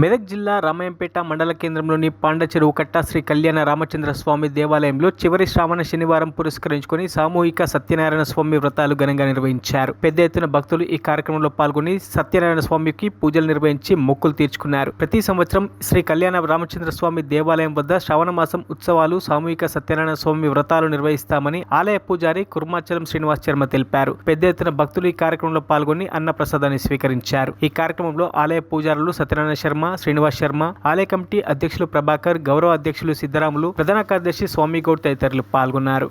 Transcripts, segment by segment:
మెదక్ జిల్లా రామాయంపేట మండల కేంద్రంలోని పాండచెరువు కట్ట శ్రీ కళ్యాణ రామచంద్ర స్వామి దేవాలయంలో చివరి శ్రావణ శనివారం పురస్కరించుకొని సామూహిక సత్యనారాయణ స్వామి వ్రతాలు ఘనంగా నిర్వహించారు. పెద్ద ఎత్తున భక్తులు ఈ కార్యక్రమంలో పాల్గొని సత్యనారాయణ స్వామికి పూజలు నిర్వహించి మొక్కులు తీర్చుకున్నారు. ప్రతి సంవత్సరం శ్రీ కళ్యాణ రామచంద్ర స్వామి దేవాలయం వద్ద శ్రావణ మాసం ఉత్సవాలు సామూహిక సత్యనారాయణ స్వామి వ్రతాలు నిర్వహిస్తామని ఆలయ పూజారి కుర్మాచలం శ్రీనివాస్ శర్మ తెలిపారు. పెద్ద ఎత్తున భక్తులు ఈ కార్యక్రమంలో పాల్గొని అన్న ప్రసాదాన్ని స్వీకరించారు. ఈ కార్యక్రమంలో ఆలయ పూజారులు సత్యనారాయణ శర్మ, శ్రీనివాస్ శర్మ, ఆలయ కమిటీ అధ్యక్షులు ప్రభాకర్, గౌరవ అధ్యక్షులు సిద్ధరాములు, ప్రధాన కార్యదర్శి స్వామి గౌడ్ తదితరులు పాల్గొన్నారు.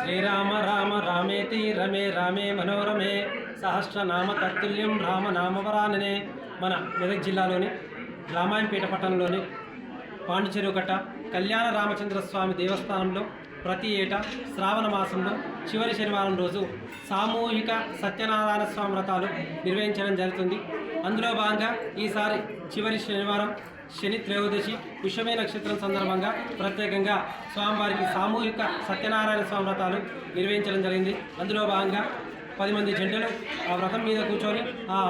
శ్రీరామ రామ రామేతి రమే రామే మనోరమే సహస్రనామ తత్తుల్యం రామ నామవరాననే. మన మెదక్ జిల్లాలోని రామాయంపేట పట్టణంలోని పాండుచెరువు కట్ట కళ్యాణ రామచంద్ర స్వామి దేవస్థానంలో ప్రతి ఏటా శ్రావణ మాసంలో చివరి శనివారం రోజు సామూహిక సత్యనారాయణ స్వామి వ్రతాలు నిర్వహించడం జరుగుతుంది. అందులో భాగంగా ఈసారి చివరి శనివారం శని త్రయోదశి పుష్యమే నక్షత్రం సందర్భంగా ప్రత్యేకంగా స్వామివారికి సామూహిక సత్యనారాయణ స్వామి వ్రతాలు నిర్వహించడం జరిగింది. అందులో భాగంగా 10 మంది జంటలు ఆ వ్రతం మీద కూర్చొని ఆ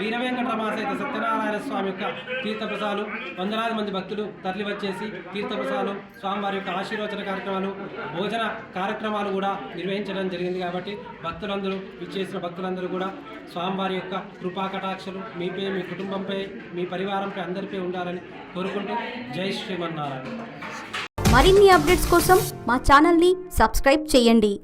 వీరవేంకటరమాసేత సత్యనారాయణ స్వామి యొక్క తీర్థప్రసాదాలు వందలాది మంది భక్తులు తరలి వచ్చేసి తీర్థప్రసాదాలు, స్వామివారి యొక్క ఆశీర్వచన కార్యక్రమాలు, భోజన కార్యక్రమాలు కూడా నిర్వహించడం జరిగింది. కాబట్టి భక్తులందరూ విచ్చేసిన భక్తులందరూ కూడా స్వామివారి యొక్క కృపా కటాక్షలు మీపై, మీ కుటుంబంపై, మీ పరివారంపై అందరిపై ఉండాలని కోరుకుంటూ జై శ్రీమన్నారాయణ. మరిన్ని అప్డేట్స్ కోసం మా ఛానల్ని సబ్స్క్రైబ్ చేయండి.